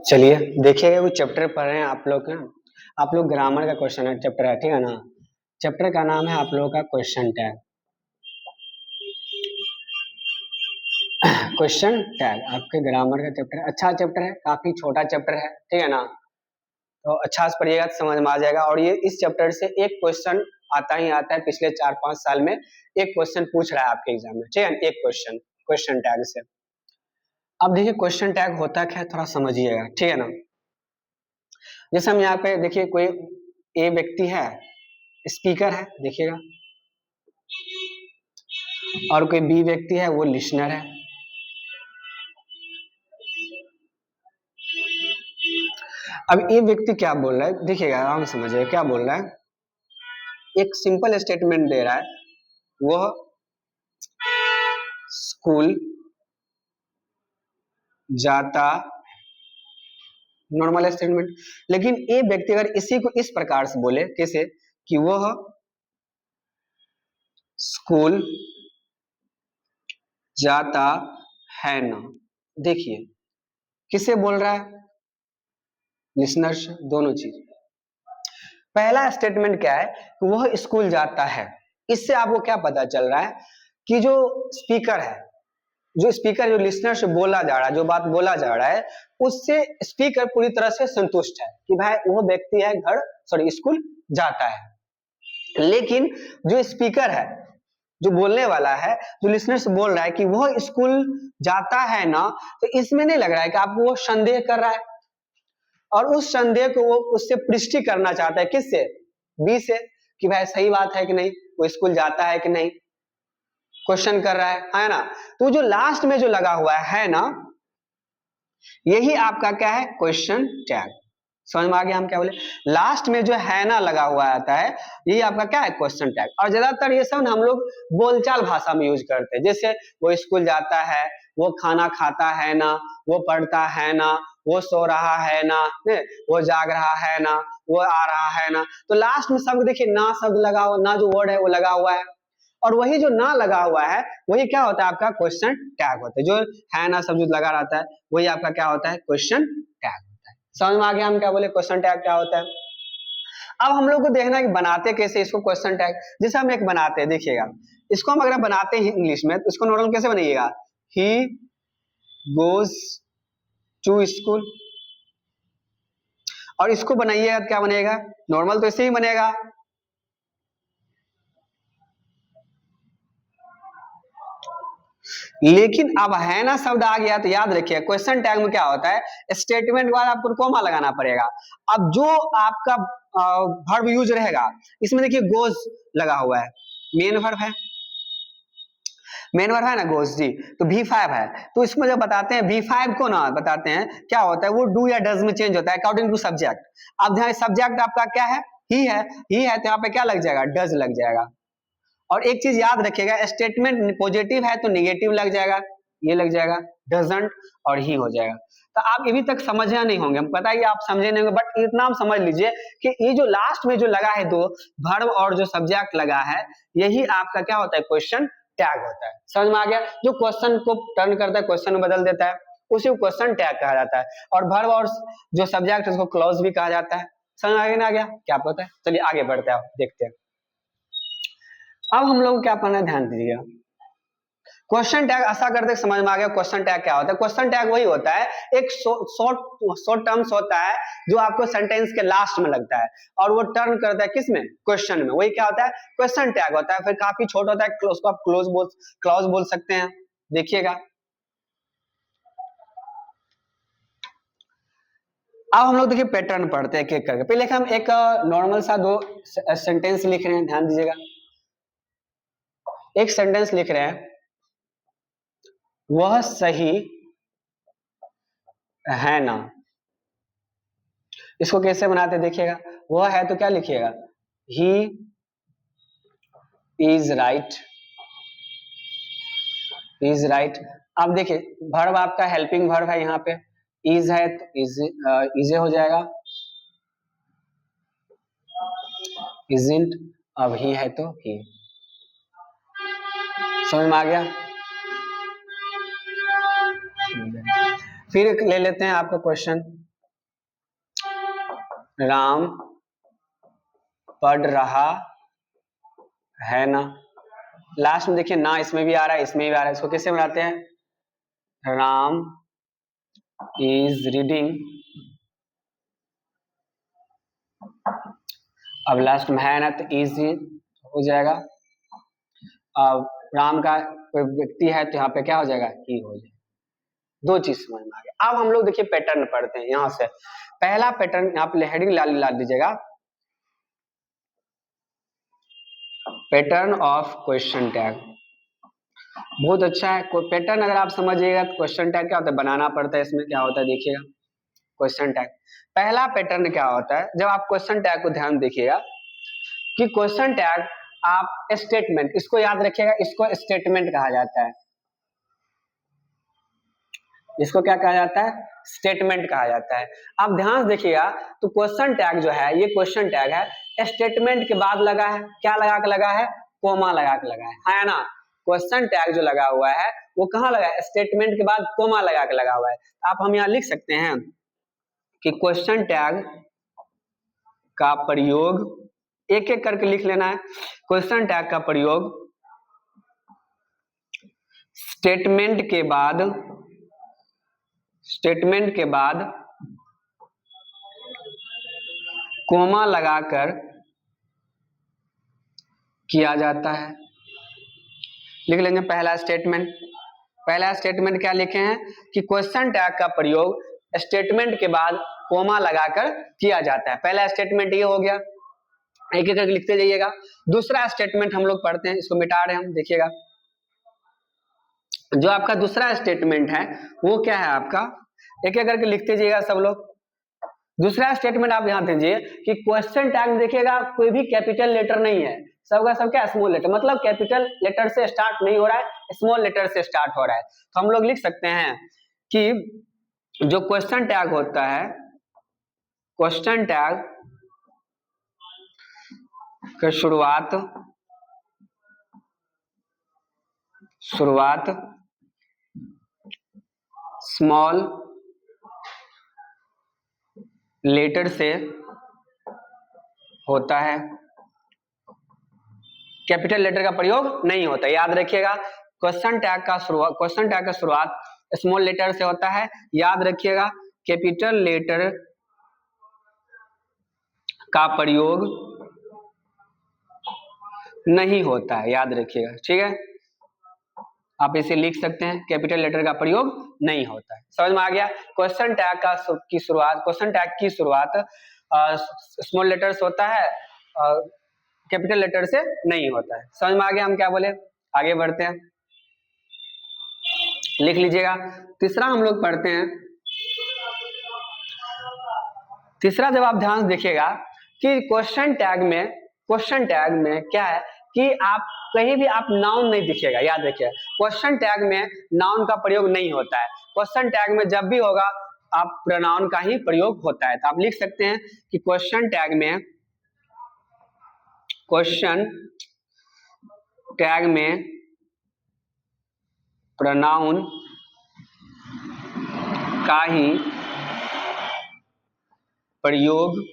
चलिए देखिएगा, वो चैप्टर पढ़ रहे हैं आप लोग ना, आप लोग ग्रामर का क्वेश्चन है चैप्टर है, ठीक है ना। चैप्टर का नाम है आप लोगों का क्वेश्चन टैग। क्वेश्चन टैग आपके ग्रामर का चैप्टर है, अच्छा चैप्टर है, काफी छोटा चैप्टर है, ठीक है ना। तो अच्छा से पढ़िएगा तो समझ में आ जाएगा। और ये इस चैप्टर से एक क्वेश्चन आता ही आता है, पिछले 4-5 साल में एक क्वेश्चन पूछ रहा है आपके एग्जाम में, ठीक है, एक क्वेश्चन क्वेश्चन टैग से। अब देखिए क्वेश्चन टैग होता क्या है, थोड़ा समझिएगा, ठीक है ना। जैसे हम यहाँ पे देखिए, कोई ए व्यक्ति है, स्पीकर है, देखिएगा, और कोई बी व्यक्ति है, वो लिसनर है। अब ये व्यक्ति क्या बोल रहा है, देखिएगा आराम से समझिएगा क्या बोल रहा है। एक सिंपल स्टेटमेंट दे रहा है, वह स्कूल जाता, नॉर्मल स्टेटमेंट। लेकिन ये व्यक्ति अगर इसी को इस प्रकार से बोले, कैसे, कि वह स्कूल जाता है ना, देखिए किसे बोल रहा है, लिसनर्स, दोनों चीज। पहला स्टेटमेंट क्या है कि वह स्कूल जाता है, इससे आपको क्या पता चल रहा है कि जो स्पीकर है, जो स्पीकर जो लिसनर से बोला जा रहा है, जो बात बोला जा रहा है, उससे स्पीकर पूरी तरह से संतुष्ट है कि भाई वो व्यक्ति है घर स्कूल जाता है। लेकिन जो स्पीकर है, जो बोलने वाला है, जो लिसनर से बोल रहा है कि वह स्कूल जाता है ना, तो इसमें नहीं लग रहा है कि आपको वो संदेह कर रहा है, और उस संदेह को वो उससे पुष्टि करना चाहता है, किससे, बी से, कि भाई सही बात है कि नहीं, वो स्कूल जाता है कि नहीं, क्वेश्चन कर रहा है ना। तो जो लास्ट में जो लगा हुआ है ना, यही आपका क्या है, क्वेश्चन टैग। समझ में आ गया हम क्या बोले, लास्ट में जो है ना लगा हुआ आता है, यही आपका क्या है, क्वेश्चन टैग। और ज्यादातर ये सब हम लोग बोलचाल भाषा में यूज करते हैं, जैसे वो स्कूल जाता है, वो खाना खाता है ना, वो पढ़ता है ना, वो सो रहा है ना, वो जाग रहा है ना, वो आ रहा है ना। तो लास्ट में शब्द देखिए, ना शब्द लगा हुआ, ना जो वर्ड है वो लगा हुआ है, और वही जो ना लगा हुआ है वही क्या होता है, आपका क्वेश्चन टैग होता है। जो है ना शब्द लगा रहता है वही आपका क्या होता है, क्वेश्चन टैग होता है। समझ में आ गया हम क्या बोले, क्वेश्चन टैग क्या होता है। अब हम लोग को देखना है कि बनाते कैसे इसको, क्वेश्चन टैग। जैसे हम एक बनाते हैं, देखिएगा, इसको हम अगर बनाते हैं इंग्लिश में, तो इसको नॉर्मल कैसे बनाइएगा, ही गोज टू स्कूल। और इसको बनाइएगा तो क्या बनेगा, नॉर्मल तो ऐसे ही बनेगा, लेकिन अब है ना शब्द आ गया तो याद रखिए क्वेश्चन टैग में क्या होता है, स्टेटमेंट के बाद आपको कॉमा लगाना पड़ेगा। अब जो आपका वर्ब यूज रहेगा, इसमें देखिए गोज लगा हुआ है, मेन वर्ब है, मेन वर्ब है ना गोज जी, तो V5 है। तो इसमें जब बताते हैं V5 को ना बताते हैं, क्या होता है, वो डू या डज में चेंज होता है अकॉर्डिंग टू सब्जेक्ट। अब ध्यान, सब्जेक्ट आपका क्या है, ही है, ही है, तो यहाँ पे क्या लग जाएगा, डज लग जाएगा। और एक चीज याद रखिएगा, स्टेटमेंट पॉजिटिव है तो निगेटिव लग जाएगा, ये लग जाएगा, डजंट और ही हो जाएगा। तो आप अभी तक समझे नहीं होंगे, हम पता है आप समझे नहीं होंगे, बट इतना हम समझ लीजिए कि ये जो लास्ट में जो लगा है, दो वर्ब और जो सब्जेक्ट लगा है, यही आपका क्या होता है, क्वेश्चन टैग होता है। समझ में आ गया, जो क्वेश्चन को टर्न करता है, क्वेश्चन में बदल देता है, उसी को क्वेश्चन टैग कहा जाता है। और वर्ब और जो सब्जेक्ट है उसको क्लॉज भी कहा जाता है। समझ में आ गया क्या पता है। चलिए आगे बढ़ते हैं, देखते हैं। अब हम लोग क्या पढ़ना है, ध्यान दीजिएगा, क्वेश्चन टैग ऐसा करते समझ में आ गया। क्वेश्चन टैग क्या होता है, क्वेश्चन टैग वही होता है, एक शॉर्ट टर्म्स होता है जो आपको सेंटेंस के लास्ट में लगता है, और वो टर्न करता है किसमें, क्वेश्चन में, वही क्या होता है, क्वेश्चन टैग होता है। फिर काफी छोटा होता है, उसको आप क्लॉज बोल सकते हैं। देखिएगा, अब हम लोग देखिए पैटर्न पढ़ते हैं एक करके। पहले हम एक नॉर्मल सा दो सेंटेंस लिख रहे हैं, ध्यान दीजिएगा, एक सेंटेंस लिख रहे हैं, वह सही है ना। इसको कैसे बनाते देखिएगा, वह है तो क्या लिखिएगा, he is right, is right. अब देखिए वर्ब आपका हेल्पिंग वर्ब है, यहाँ पे इज है तो इज हो जाएगा, इजंट, अब ही है तो ही। समझ में आ गया? फिर ले लेते हैं आपका क्वेश्चन, राम पढ़ रहा है ना। लास्ट में देखिए ना, इसमें भी आ रहा है, इसमें भी आ रहा है, इसको कैसे बनाते हैं? राम इज रीडिंग, अब लास्ट में है ना तो इज हो जाएगा। अब राम का कोई व्यक्ति है तो यहाँ पे क्या हो जाएगा? ही हो जाएगा। दो चीज समझ में आ गया। अब हम लोग देखिए पैटर्न पढ़ते हैं। यहाँ से पहला पैटर्न, यहाँ पे हेडिंग ला दीजिएगा, पैटर्न ऑफ क्वेश्चन टैग। बहुत अच्छा है पैटर्न, अगर आप समझिएगा तो क्वेश्चन टैग क्या होता है, बनाना पड़ता है। इसमें क्या होता है देखिएगा, क्वेश्चन टैग पहला पैटर्न क्या होता है। जब आप क्वेश्चन टैग को ध्यान देखिएगा कि क्वेश्चन टैग आप स्टेटमेंट, इसको याद रखिएगा, इसको स्टेटमेंट कहा जाता है। इसको क्या कहा जाता है? स्टेटमेंट कहा जाता है। आप ध्यान से देखिएगा तो क्वेश्चन टैग जो है, ये क्वेश्चन टैग है, स्टेटमेंट के बाद लगा है। क्या लगा के लगा है? कोमा लगा के लगा है ना। क्वेश्चन टैग जो लगा हुआ है वो कहाँ लगा है? स्टेटमेंट के बाद कोमा लगा के लगा हुआ है। आप हम यहाँ लिख सकते हैं कि क्वेश्चन टैग का प्रयोग, एक एक करके लिख लेना है। क्वेश्चन टैग का प्रयोग स्टेटमेंट के बाद कोमा लगाकर किया जाता है। लिख लेंगे पहला स्टेटमेंट। पहला स्टेटमेंट क्या लिखे हैं कि क्वेश्चन टैग का प्रयोग स्टेटमेंट के बाद कोमा लगाकर किया जाता है। पहला स्टेटमेंट ये हो गया, एक एक करके लिखते जाइएगा। दूसरा स्टेटमेंट हम लोग पढ़ते हैं, इसको मिटा रहे हैं हम, देखिएगा जो आपका दूसरा स्टेटमेंट है वो क्या है आपका, एक एक करके लिखते जाइएगा सब लोग। दूसरा स्टेटमेंट आप ध्यान दीजिए कि क्वेश्चन टैग में देखिएगा कोई भी कैपिटल लेटर नहीं है, सबका सब क्या स्मॉल लेटर, मतलब कैपिटल लेटर से स्टार्ट नहीं हो रहा है, स्मॉल लेटर से स्टार्ट हो रहा है। तो हम लोग लिख सकते हैं कि जो क्वेश्चन टैग होता है, क्वेश्चन टैग की शुरुआत स्मॉल लेटर से होता है, कैपिटल लेटर का प्रयोग नहीं होता। याद रखिएगा क्वेश्चन टैग का शुरुआत स्मॉल लेटर से होता है। याद रखिएगा कैपिटल लेटर का प्रयोग नहीं होता है, याद रखिएगा, ठीक है। आप इसे लिख सकते हैं, कैपिटल लेटर का प्रयोग नहीं होता है। समझ में आ गया? क्वेश्चन टैग क्वेश्चन टैग की शुरुआत स्मॉल लेटर से होता है, कैपिटल लेटर से नहीं होता है। समझ में आ गया हम क्या बोले? आगे बढ़ते हैं, लिख लीजिएगा। तीसरा हम लोग पढ़ते हैं। तीसरा जब आप ध्यान से देखिएगा कि क्वेश्चन टैग में क्या है कि आप कहीं भी आप नाउन नहीं दिखेगा। याद रखिए क्वेश्चन टैग में नाउन का प्रयोग नहीं होता है। क्वेश्चन टैग में जब भी होगा आप प्रोनाउन का ही प्रयोग होता है। तो आप लिख सकते हैं कि क्वेश्चन टैग में प्रोनाउन का ही प्रयोग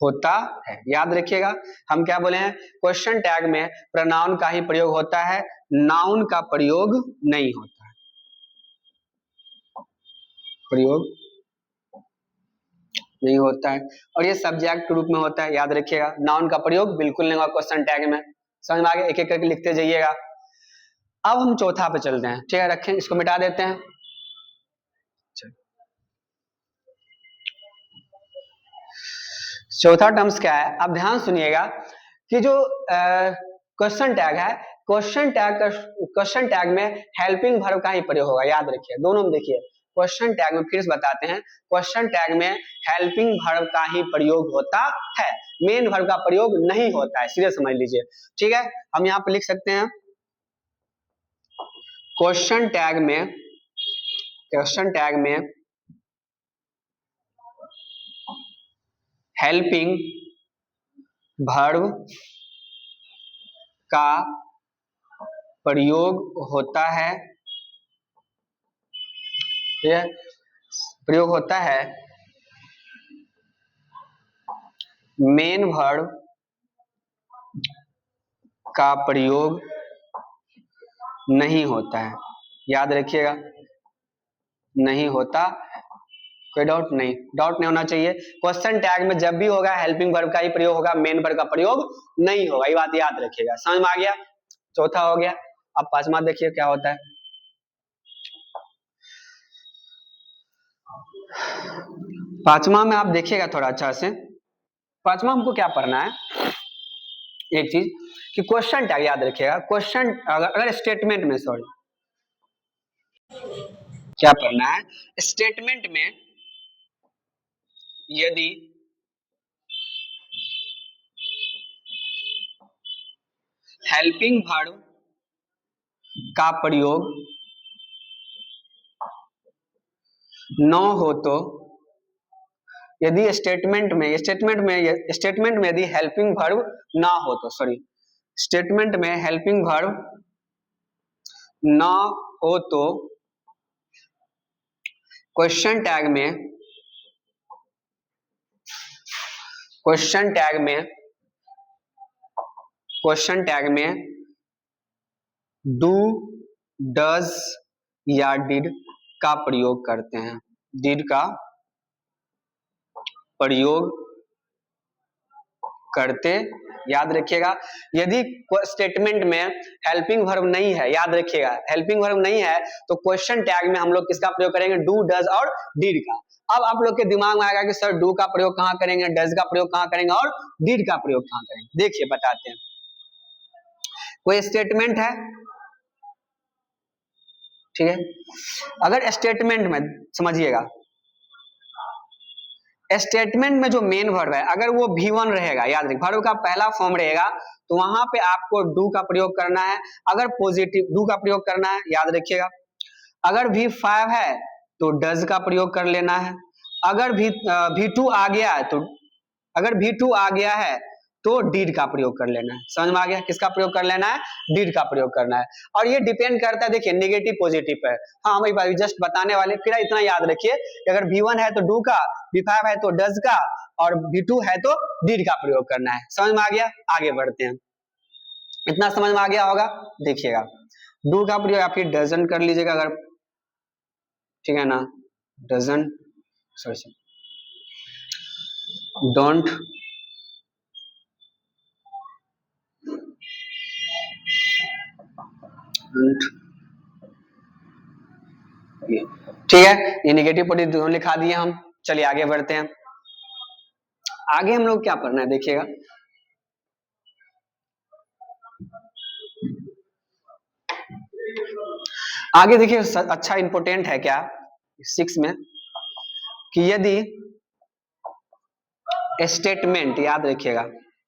होता है। याद रखिएगा हम क्या बोले हैं, क्वेश्चन टैग में प्रोनाउन का ही प्रयोग होता है, नाउन का प्रयोग नहीं होता है, प्रयोग नहीं होता है। और ये सब्जेक्ट के रूप में होता है। याद रखिएगा नाउन का प्रयोग बिल्कुल नहीं होगा क्वेश्चन टैग में। समझ में आ गया? एक एक करके लिखते जाइएगा। अब हम चौथा पे चलते हैं, ठीक है, रखें, इसको मिटा देते हैं। चौथा टर्म्स क्या है, आप ध्यान सुनिएगा कि जो क्वेश्चन टैग है, क्वेश्चन टैग में हेल्पिंग वर्ब का ही प्रयोग होगा। याद रखिए दोनों में देखिए, क्वेश्चन टैग में फिर से बताते हैं, क्वेश्चन टैग में हेल्पिंग वर्ब का ही प्रयोग होता है, मेन वर्ब का प्रयोग नहीं होता है, सीधे समझ लीजिए, ठीक है। हम यहाँ पे लिख सकते हैं क्वेश्चन टैग में हेल्पिंग वर्ब का प्रयोग होता है, यह प्रयोग होता है मेन वर्ब का प्रयोग नहीं होता है। याद रखिएगा, नहीं होता, कोई डाउट नहीं, डाउट नहीं होना चाहिए। क्वेश्चन टैग में जब भी होगा हेल्पिंग वर्ब का ही प्रयोग होगा, मेन वर्ब का प्रयोग नहीं होगा, ये बात याद रखिएगा। समझ में आ गया? चौथा हो गया। अब पांचवा देखिए क्या होता है। पांचवा में आप देखिएगा थोड़ा अच्छा से, पांचवा हमको क्या पढ़ना है, एक चीज कि क्वेश्चन टैग याद रखिएगा। क्वेश्चन अगर स्टेटमेंट में, सॉरी क्या पढ़ना है, स्टेटमेंट में यदि हेल्पिंग वर्ब का प्रयोग न हो तो, यदि स्टेटमेंट में यदि हेल्पिंग वर्ब ना हो तो, सॉरी स्टेटमेंट में हेल्पिंग वर्ब ना हो तो क्वेश्चन टैग में डू, डज या डिड का प्रयोग करते हैं। डिड का प्रयोग करते, याद रखिएगा। यदि स्टेटमेंट में हेल्पिंग वर्ब नहीं है, याद रखिएगा हेल्पिंग वर्ब नहीं है तो क्वेश्चन टैग में हम लोग किसका प्रयोग करेंगे, डू, डज और डिड का। अब आप लोग के दिमाग में आएगा कि सर डू का प्रयोग कहां करेंगे, डज का प्रयोग कहां करेंगे और डिड का प्रयोग कहां करेंगे। देखिए बताते हैं। कोई स्टेटमेंट है, ठीक है, अगर स्टेटमेंट में समझिएगा, स्टेटमेंट में जो मेन वर्ब है अगर वो V1 रहेगा, याद रखिए वर्ब का पहला फॉर्म रहेगा तो वहां पे आपको डू का प्रयोग करना है। अगर पॉजिटिव डू का प्रयोग करना है, याद रखिएगा। अगर V5 है तो डज का प्रयोग कर लेना है। अगर V2 आ गया है तो, अगर V2 आ गया है तो डिड का प्रयोग कर लेना है। समझ में आ गया? किसका प्रयोग कर लेना है, डिड का प्रयोग करना है। और ये डिपेंड करता है, देखिए नेगेटिव पॉजिटिव पर। हाँ वही बात जस्ट बताने वाले, फिर इतना याद रखिए कि अगर V1 है तो डू का, V5 है तो डज का और V2 है तो डिड का प्रयोग करना है। समझ में आ गया? आगे बढ़ते हैं। इतना समझ में आ गया होगा? देखिएगा डू का प्रयोग आप फिर डजन कर लीजिएगा, अगर ठीक है ना, डजन, सॉरी डोंट, ठीक है, ये नेगेटिव पॉजिटिव दोनों लिखा दिए हम। चलिए आगे बढ़ते हैं। आगे हम लोग क्या पढ़ना है देखिएगा, आगे देखिए अच्छा इंपॉर्टेंट है क्या 6 में कि यदि स्टेटमेंट, याद रखिएगा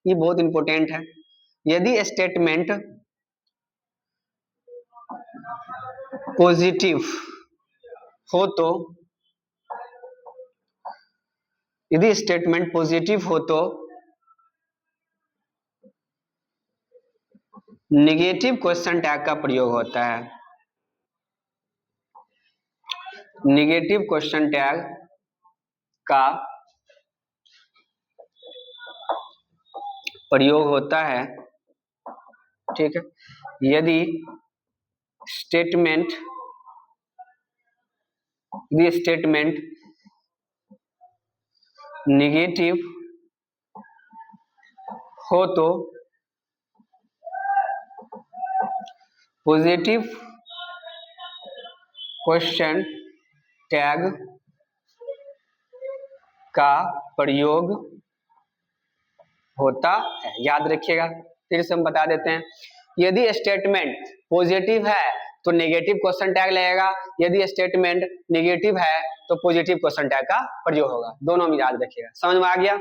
ये बहुत इंपॉर्टेंट है, यदि स्टेटमेंट पॉजिटिव हो तो, यदि स्टेटमेंट पॉजिटिव हो तो नेगेटिव क्वेश्चन टैग का प्रयोग होता है। नेगेटिव क्वेश्चन टैग का प्रयोग होता है, ठीक है, यदि स्टेटमेंट नेगेटिव हो तो पॉजिटिव क्वेश्चन टैग का प्रयोग होता है। याद रखिएगा, फिर से हम बता देते हैं। यदि स्टेटमेंट पॉजिटिव है तो नेगेटिव क्वेश्चन टैग लगेगा, यदि स्टेटमेंट नेगेटिव है तो पॉजिटिव क्वेश्चन टैग का प्रयोग होगा। दोनों में याद रखिएगा। समझ में आ गया?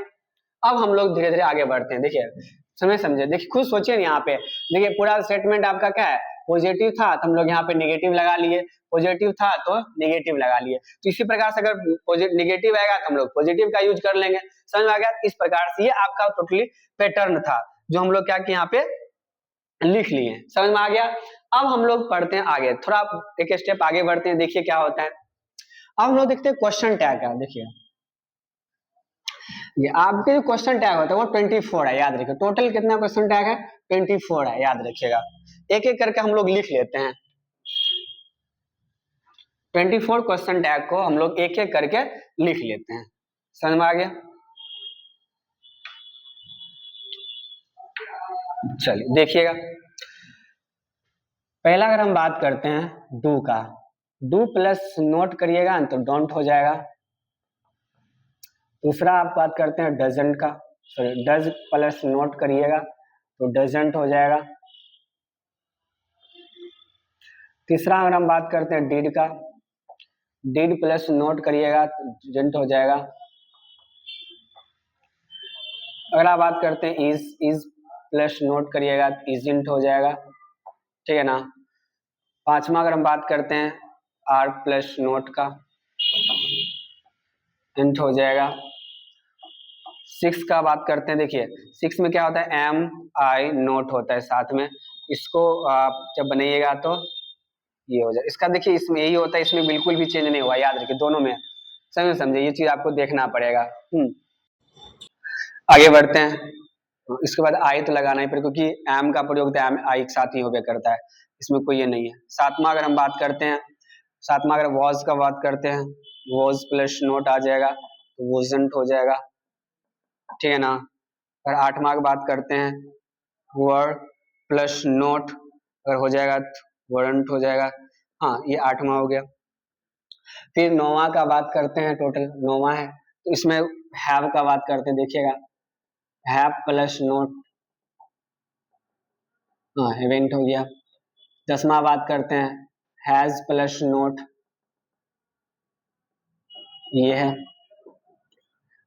अब हम लोग धीरे धीरे आगे बढ़ते हैं। देखिए समझे, देखिए खुद सोचिए यहाँ पे, देखिए पूरा स्टेटमेंट आपका क्या है, पॉजिटिव था तो हम लोग यहाँ पे नेगेटिव लगा लिए, पॉजिटिव था तो नेगेटिव लगा लिए। तो इसी प्रकार से अगर नेगेटिव आएगा तो हम लोग पॉजिटिव का यूज कर लेंगे। समझ में आ गया? इस प्रकार से ये आपका टोटली पैटर्न था जो हम लोग क्या किए यहाँ पे लिख लिए। समझ में आ गया? अब हम लोग पढ़ते हैं आगे, थोड़ा एक स्टेप आगे बढ़ते हैं, देखिए क्या होता है। अब हम लोग देखते हैं क्वेश्चन टैग का। देखिए ये आपके जो क्वेश्चन टैग होता है वो 24 है, याद रखिए। टोटल कितना क्वेश्चन टैग है? 24 है, याद रखिएगा। एक एक करके हम लोग लिख लेते हैं। 24 क्वेश्चन टैग को हम लोग एक एक करके लिख लेते हैं। समझ में आ गया? चलिए देखिएगा, पहला अगर हम बात करते हैं डू का, डू प्लस नोट करिएगा तो डोंट हो जाएगा। दूसरा आप बात करते हैं डजंट का, सॉरी डज प्लस नोट करिएगा तो डजंट हो जाएगा। तीसरा अगर हम बात करते हैं डिड का, डिड प्लस नोट करिएगा तो डिडंट हो जाएगा। अगर आप बात करते हैं इज प्लस नोट करिएगा तो इजंट हो जाएगा, ठीक है ना। पांचवा अगर हम बात करते हैं आर प्लस नोट का, इंट हो जाएगा। सिक्स का बात करते हैं, देखिए सिक्स में क्या होता है, एम आई नोट होता है साथ में, इसको आप जब बनाइएगा तो ये हो जाए। इसका देखिए इसमें यही होता है, इसमें बिल्कुल भी चेंज नहीं हुआ, याद रखिए दोनों में। समझे, ये चीज आपको देखना पड़ेगा। आगे बढ़ते हैं, इसके बाद आई तो लगाना ही पड़ेगा क्योंकि एम का प्रयोग तो एम आई एक साथ ही हो गया करता है, इसमें कोई ये नहीं है। सातवां अगर हम बात करते हैं, सातवां अगर वॉज का बात करते हैं, वॉज प्लस नोट आ जाएगा तो वोजेंट हो जाएगा, ठीक है ना। अगर आठवां की बात करते हैं वर्ड प्लस नोट अगर हो जाएगा तो वर्ंट हो जाएगा। हाँ ये आठवां हो गया। फिर नौवां का बात करते हैं, टोटल नौवां है तो इसमें हैव का बात करते हैं, देखिएगा हैव प्लस नोट, हाँ इवेंट हो गया। दसवां बात करते हैं हैज प्लस नोट, ये है।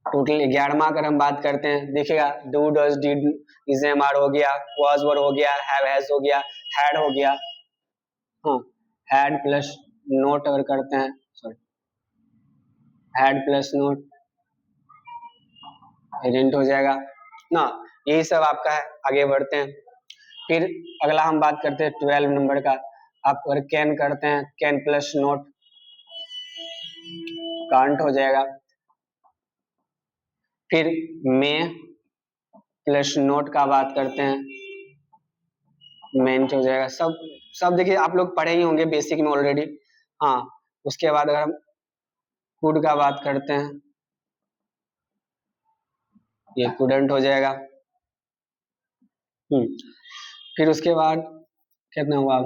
टोटल 11वां अगर हम बात करते हैं, देखिएगा do does did is am are हो गया, वाज वर हो गया, हैव हैज हो गया, हैड हो गया। हाँ हैड प्लस नोट अगर करते हैं, sorry had plus note agent हो जाएगा ना। यही सब आपका है। आगे बढ़ते हैं, फिर अगला हम बात करते हैं 12 नंबर का। आप अगर कैन करते हैं, कैन प्लस नोट कांट हो जाएगा। फिर मे प्लस नोट का बात करते हैं, मेंट हो जाएगा। सब सब देखिए आप लोग पढ़े ही होंगे बेसिक में ऑलरेडी। हाँ उसके बाद अगर हम कुड का बात करते हैं, ये कुडंट हो जाएगा। फिर उसके बाद कितना हुआ,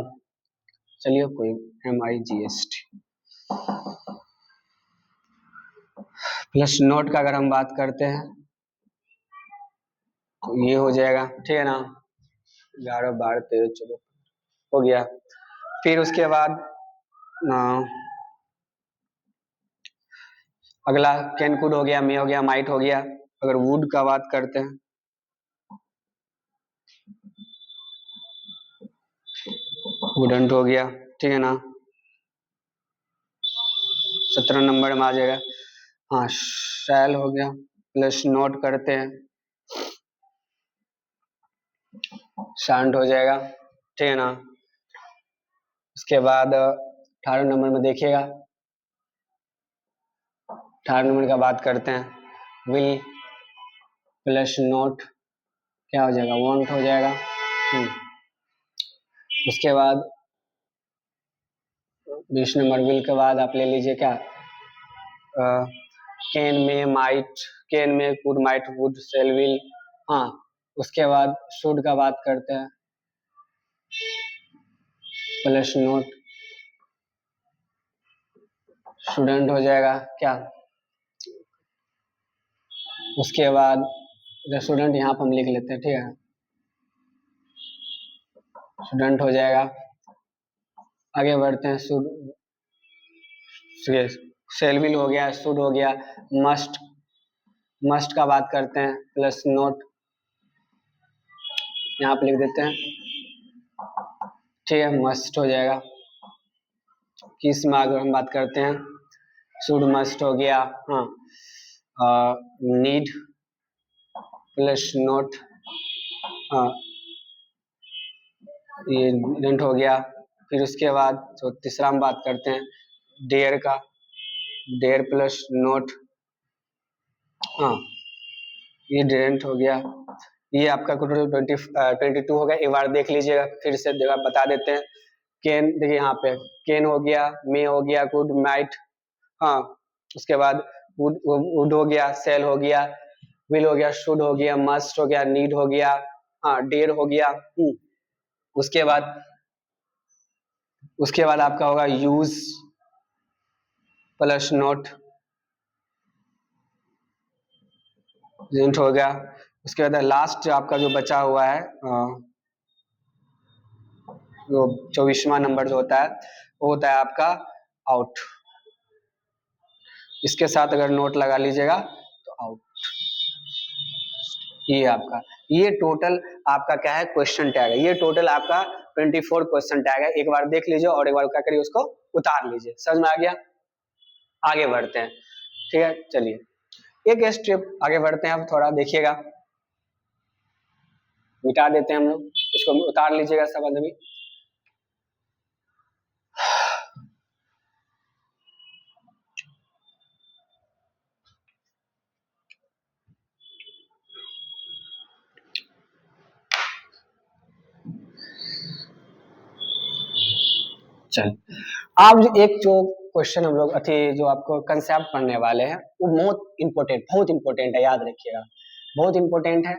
चलिए कोई MIGST प्लस नोट का अगर हम बात करते हैं तो ये हो जाएगा, ठीक है ना। 11 12 13 14 हो गया। फिर उसके बाद अगला कैन कुड हो गया, मे हो गया, माइट हो गया। अगर वुड का बात करते हैं, वुडंट हो गया, ठीक है ना। 17 नंबर में आ जाएगा। हाँ शैल हो गया, प्लस नोट करते हैं शांट हो जाएगा, ठीक है ना। उसके बाद 18 नंबर में देखिएगा, 18 नंबर का बात करते हैं, विल प्लस नोट क्या हो जाएगा, वॉन्ट हो जाएगा। उसके बाद 20 नंबर विल के बाद आप ले लीजिए क्या, can may might, can may could might would shall will. हाँ उसके बाद शुड का बात करते हैं, प्लस नोट स्टूडेंट हो जाएगा क्या। उसके बाद स्टूडेंट यहाँ पर हम लिख लेते हैं, ठीक है, स्टूडेंट हो जाएगा। आगे बढ़ते हैं, शुड सेल विल हो गया, शुड हो गया। मस्ट, मस्ट का बात करते हैं, प्लस नोट यहाँ पे लिख देते हैं, ठीक है, मस्ट हो जाएगा। किस में अगर हम बात करते हैं, शुड मस्ट हो गया। हाँ नीड प्लस नोट, हाँ ये डेंट हो गया। फिर उसके बाद जो तीसरा हम बात करते हैं डेयर का, डेयर प्लस नोट, हाँ ये डेंट हो गया। ये आपका टोटल 22 हो गया। एक बार देख लीजिएगा, फिर से जगह बता देते हैं। केन देखिए यहाँ पे, केन हो गया, मे हो गया, गुड माइट, हाँ उसके बाद वुड वुड हो गया, सेल हो गया, विल हो गया, शुड हो गया, मस्ट हो गया, नीड हो गया, हाँ डेयर हो गया। उसके बाद आपका होगा यूज प्लस नोट, प्रेजेंट हो गया। उसके बाद लास्ट जो आपका जो बचा हुआ है जो 24वां नंबर जो होता है वो होता है आपका आउट। इसके साथ अगर नोट लगा लीजिएगा तो आउट। ये आपका, ये टोटल आपका क्या है क्वेश्चन टैग है। ये टोटल आपका 24 क्वेश्चन टैग है। एक बार देख लीजिए और एक बार क्या करिए उसको उतार लीजिए। समझ में आ गया? आगे बढ़ते हैं, ठीक है चलिए एक स्टेप आगे बढ़ते हैं। अब थोड़ा देखिएगा, मिटा देते हैं हम लोग इसको, उतार लीजिएगा सब आदमी। चल अब एक जो क्वेश्चन हम लोग अथी जो आपको कंसेप्ट पढ़ने वाले हैं वो बहुत इंपॉर्टेंट है, याद रखिएगा बहुत इंपॉर्टेंट है।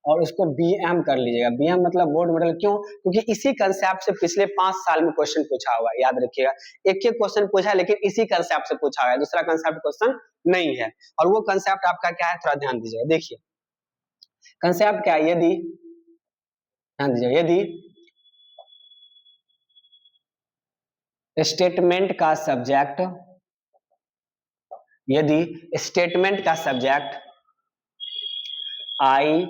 और उसको बीएम कर लीजिएगा। बीएम मतलब बोर्ड मॉडल, क्यों? क्योंकि इसी कंसेप्ट से पिछले 5 साल में क्वेश्चन पूछा हुआ है, याद रखिएगा। एक एक क्वेश्चन पूछा है लेकिन इसी कंसेप्ट से पूछा हुआ है, दूसरा कंसेप्ट क्वेश्चन नहीं है। और वो कंसेप्ट आपका क्या है थोड़ा ध्यान दीजिएगा। देखिए कंसेप्ट क्या है, यदि ध्यान दीजिएगा, यदि स्टेटमेंट का सब्जेक्ट, यदि स्टेटमेंट का subject I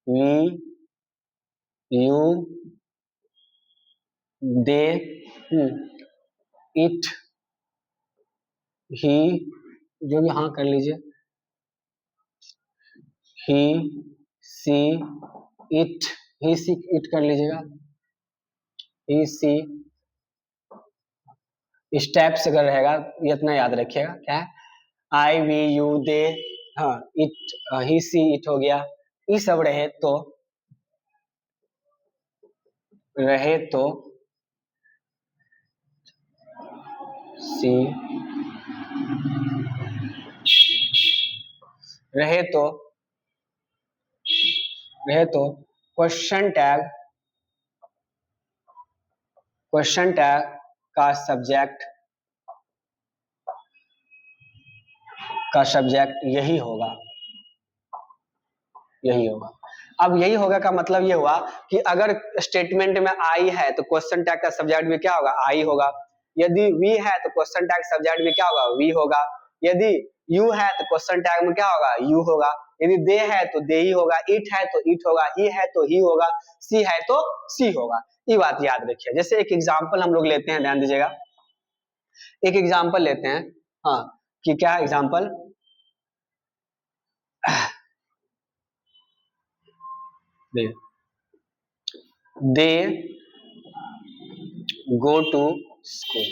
we you they it he, जो भी हाँ कर लीजिए, ही see it, he see it कर लीजिएगा, ही सी इस टाइप से अगर रहेगा, ये इतना याद रखिएगा क्या है, आई वी यू दे, हाँ इट, ही सी इट हो गया, ये सब रहे तो सी रहे तो क्वेश्चन टैग का सब्जेक्ट यही होगा, यही होगा। अब यही होगा का मतलब ये हुआ कि अगर स्टेटमेंट में आई है तो क्वेश्चन टैग का सब्जेक्ट भी क्या होगा, आई होगा। यदि वी है तो क्वेश्चन टैग सब्जेक्ट भी क्या होगा, वी होगा। यदि यू है तो क्वेश्चन टैग में क्या होगा, यू होगा। यदि दे है तो दे ही होगा, इट है तो इट होगा, ही है तो ही होगा, सी है तो सी होगा। ये बात याद रखिए। जैसे एक एग्जाम्पल हम लोग लेते हैं, ध्यान दीजिएगा, एक एग्जाम्पल लेते हैं, हाँ कि क्या example, they go to school,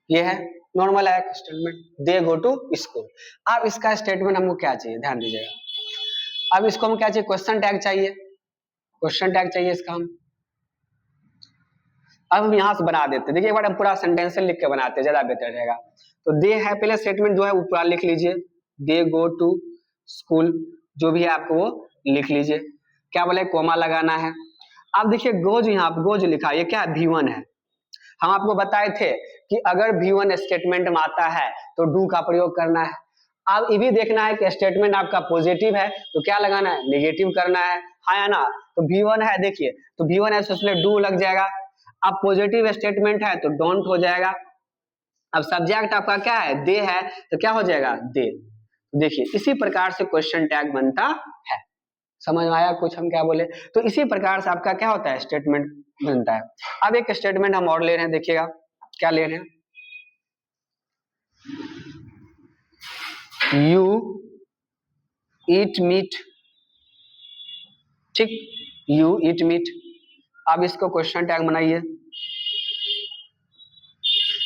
ये है नॉर्मल है statement, they go to school. अब इसका स्टेटमेंट हमको क्या चाहिए, ध्यान दीजिएगा। अब इसको हम क्या चाहिए, क्वेश्चन टैग चाहिए, क्वेश्चन टैग चाहिए इसका हम। अब हम यहां से बना देते हैं, देखिए एक बार हम पूरा सेंटेंस लिख के बनाते हैं, ज्यादा बेहतर रहेगा। तो दे है पहले स्टेटमेंट जो है वो पूरा लिख लीजिए, दे गो टू स्कूल, जो भी है आपको वो लिख लीजिए। क्या बोले, कोमा लगाना है। अब देखिए गो जो यहाँ गो जो लिखा है ये क्या है, V1 है। हम आपको बताए थे कि अगर V1 स्टेटमेंट में आता है तो डू का प्रयोग करना है। अब ये भी देखना है कि स्टेटमेंट आपका पॉजिटिव है तो क्या लगाना है, नेगेटिव करना है, हाँ या ना। तो V1 है, देखिए तो V1 है तो उसमें डू लग जाएगा। अब पॉजिटिव स्टेटमेंट है तो डोंट हो जाएगा। अब सब्जेक्ट आपका क्या है, दे है, तो क्या हो जाएगा, दे। देखिए इसी प्रकार से क्वेश्चन टैग बनता है। समझ में आया कुछ हम क्या बोले? तो इसी प्रकार से आपका क्या होता है, स्टेटमेंट बनता है। अब एक स्टेटमेंट हम और ले रहे हैं, देखिएगा क्या ले रहे हैं, यू ईट मीट, ठीक, यू ईट मीट। अब इसको क्वेश्चन टैग बनाइए,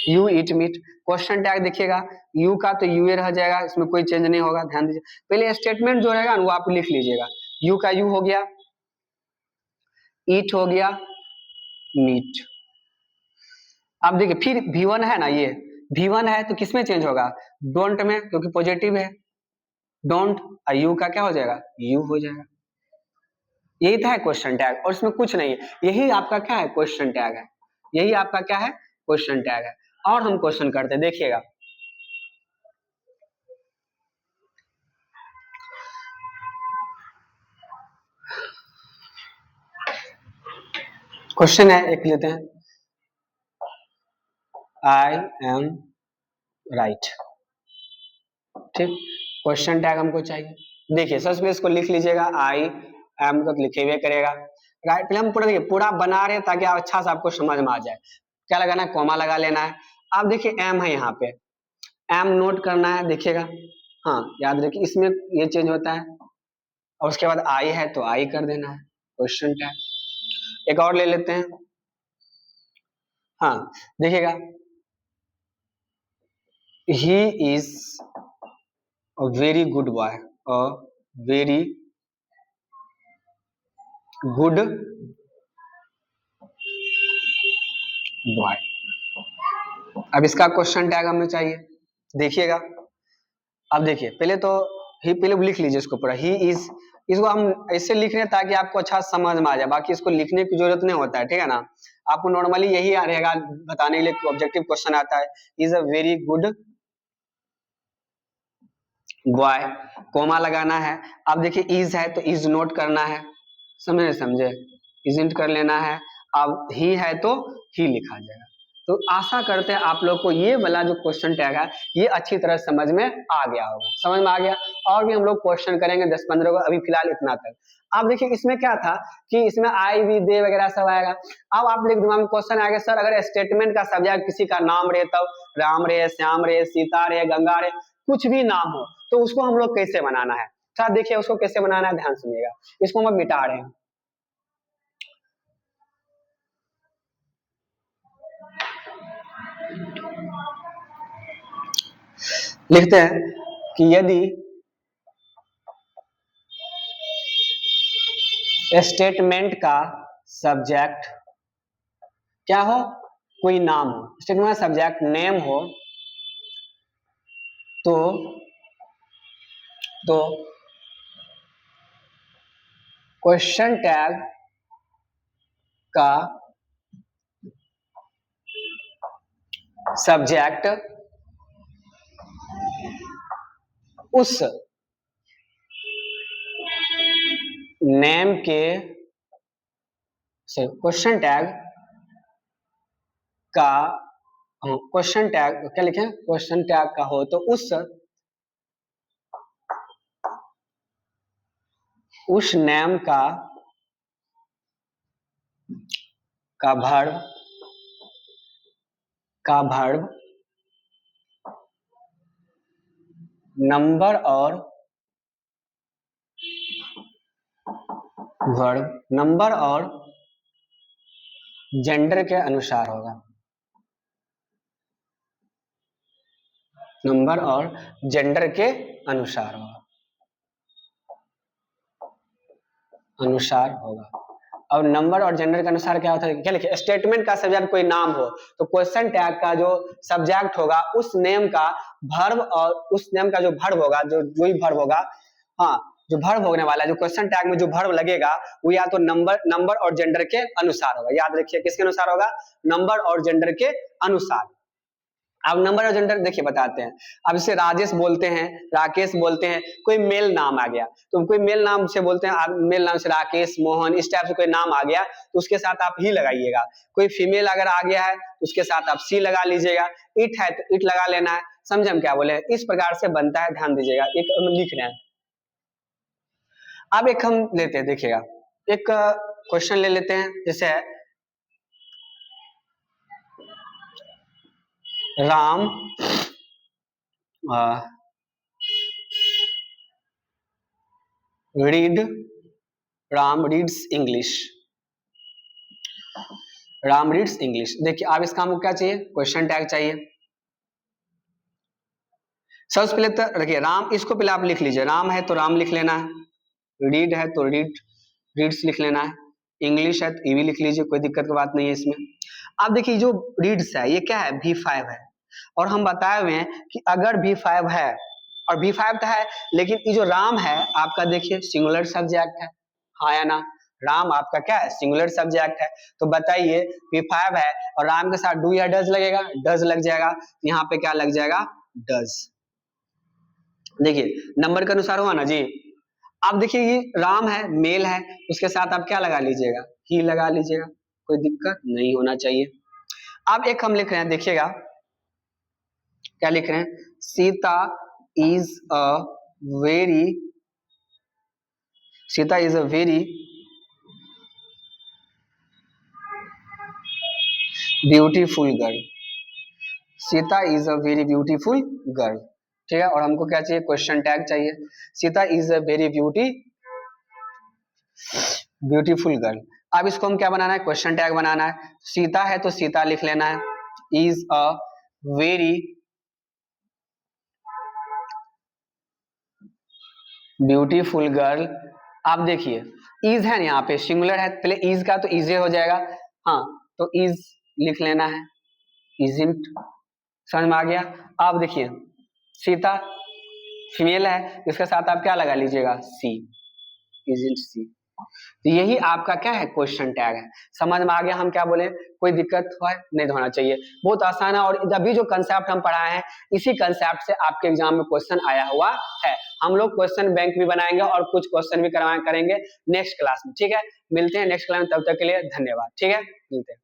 you eat meat. Question tag देखिएगा, यू का तो यू रह जाएगा, इसमें कोई चेंज नहीं होगा, ध्यान दीजिए। पहले स्टेटमेंट जो रहेगा वो आप लिख लीजिएगा, यू का यू हो गया, ईट हो गया, मीट। अब देखिए फिर V1 है ना, ये V1 है तो किसमें चेंज होगा, डोंट में, क्योंकि पॉजिटिव है, डोंट, और यू का क्या हो जाएगा, यू हो जाएगा। यही था क्वेश्चन टैग, और इसमें कुछ नहीं है, यही आपका क्या है, क्वेश्चन टैग है, यही आपका क्या है, क्वेश्चन टैग है। और हम क्वेश्चन करते हैं, देखिएगा क्वेश्चन है, एक लेते हैं, आई एम राइट, ठीक। क्वेश्चन टैग हमको चाहिए, देखिए सबसे पहले इसको लिख लीजिएगा, आई एम तो लिखे हुए करेगा, राइट। पहले हम पूरा देखिए, पूरा बना रहे हैं ताकि अच्छा से आपको समझ में आ जाए। क्या लगाना है, कॉमा लगा लेना है। अब देखिए एम है यहाँ पे, एम नोट करना है, देखिएगा, हाँ याद रखिए इसमें ये चेंज होता है, और उसके बाद आई है तो आई कर देना है, क्वेश्चन टैग। एक और ले लेते हैं, हाँ देखिएगा, he is a very good boy, a very good boy. अब इसका क्वेश्चन टैग हमें चाहिए, देखिएगा। अब देखिए पहले तो ही, पहले लिख लीजिए इसको पूरा, ही इज, इसको हम ऐसे लिख रहे हैं ताकि आपको अच्छा समझ में आ जाए, बाकी इसको लिखने की जरूरत नहीं होता है, ठीक है ना। आपको नॉर्मली यही रहेगा बताने के लिए, ऑब्जेक्टिव क्वेश्चन आता है, is a very good boy, comma लगाना है। अब देखिए इज है तो इज नोट करना है, समझे, इजंट कर लेना है। अब ही है तो ही लिखा जाएगा। तो आशा करते हैं आप लोग को ये वाला जो क्वेश्चन टैग है ये अच्छी तरह समझ में आ गया होगा, समझ में आ गया। और भी हम लोग क्वेश्चन करेंगे 10-15 को, अभी फिलहाल इतना तक। अब देखिए इसमें क्या था कि इसमें आई भी दे वगैरह सब आएगा। अब आप लोग दिमाग में क्वेश्चन आएगा, सर अगर स्टेटमेंट का सब्जेक्ट किसी का नाम रहे, तब राम रे, श्याम रे, सीता रे, गंगा रे, कुछ भी नाम हो, तो उसको हम लोग कैसे बनाना है। अच्छा देखिए उसको कैसे बनाना है, ध्यान सुनिएगा, इसको हम मिटा रहे हैं। लिखते हैं कि यदि स्टेटमेंट का सब्जेक्ट क्या हो, कोई नाम हो, स्टेटमेंट का सब्जेक्ट नेम हो, तो क्वेश्चन टैग का सब्जेक्ट उस नेम के से क्वेश्चन टैग का, क्वेश्चन टैग क्या लिखें, क्वेश्चन टैग का हो तो उस नेम का वर्ब नंबर और जेंडर के अनुसार होगा, नंबर और जेंडर के अनुसार होगा। और नंबर और जेंडर के अनुसार क्या होता है, क्या लिखे, स्टेटमेंट का सब्जेक्ट कोई नाम हो तो क्वेश्चन टैग का जो सब्जेक्ट होगा उस नेम का वर्ब, और उस नेम का जो वर्ब होगा, जो ही वर्ब होगा, हाँ जो वर्ब होने वाला है, जो क्वेश्चन टैग में जो वर्ब लगेगा वो या तो नंबर और जेंडर के अनुसार होगा। याद रखिए किसके अनुसार होगा, नंबर और जेंडर के अनुसार। अब नंबर और जेंडर देखिए बताते हैं। अब इसे राजेश बोलते हैं, राकेश बोलते हैं, कोई मेल नाम आ गया तो कोई मेल नाम से बोलते हैं, मेल नाम से राकेश, मोहन, इस टाइप से कोई नाम आ गया तो उसके साथ आप ही लगाइएगा। कोई फीमेल अगर आ गया है तो उसके साथ आप सी लगा लीजिएगा, इट है तो इट लगा लेना है। समझे हम क्या बोले, इस प्रकार से बनता है, ध्यान दीजिएगा। एक हम लिख रहे हैं, अब एक हम लेते हैं, देखिएगा एक क्वेश्चन ले लेते हैं, जैसे है Ram read Ram reads English, Ram reads English. देखिए अब इसका हमको क्या चाहिए, क्वेश्चन टैग चाहिए। सबसे पहले तो देखिए राम, इसको पहले आप लिख लीजिए, राम है तो राम लिख लेना है, रीड है तो रीड्स लिख लेना है, इंग्लिश है तो ईवी लिख लीजिए, कोई दिक्कत की बात नहीं है इसमें। अब देखिए जो रीड्स है ये क्या है, V5 है, और हम बताए हुए हैं कि अगर V5 है, और V5 तो है, लेकिन ये जो राम है आपका देखिए सिंगुलर सब्जेक्ट है, हाँ या ना, राम आपका क्या है, सिंगुलर सब्जेक्ट है। तो बताइए V5 है और राम के साथ डू या डज लगेगा, डज लग जाएगा, यहाँ पे क्या लग जाएगा, डज। देखिए नंबर के अनुसार हुआ ना जी। अब देखिए ये राम है, मेल है, उसके साथ आप क्या लगा लीजिएगा, ही लगा लीजिएगा, कोई दिक्कत नहीं होना चाहिए। अब एक हम लिख रहे हैं, देखिएगा क्या लिख रहे हैं, Sita is a very, Sita is a very beautiful girl, Sita is a very beautiful girl, ठीक है। और हमको क्या चाहिए, क्वेश्चन टैग चाहिए, Sita is a very beautiful girl. अब इसको हम क्या बनाना है, क्वेश्चन टैग बनाना है। सीता है तो सीता लिख लेना है, is a very beautiful girl. आप देखिए इज है ना, यहाँ पे सिंगुलर है, पहले इज का तो इजे हो जाएगा, हाँ तो इज लिख लेना है, इजंट, समझ में आ गया। अब देखिए सीता फीमेल है, इसके साथ आप क्या लगा लीजिएगा, सी, इजंट सी। तो यही आपका क्या है, क्वेश्चन टैग है। समझ में आ गया हम क्या बोले, कोई दिक्कत है नहीं होना चाहिए, बहुत आसान है। और अभी जो कंसेप्ट हम पढ़ाए हैं इसी कंसेप्ट से आपके एग्जाम में क्वेश्चन आया हुआ है। हम लोग क्वेश्चन बैंक भी बनाएंगे और कुछ क्वेश्चन भी करेंगे नेक्स्ट क्लास में, ठीक है। मिलते हैं नेक्स्ट क्लास में, तब तक के लिए धन्यवाद, ठीक है, मिलते हैं।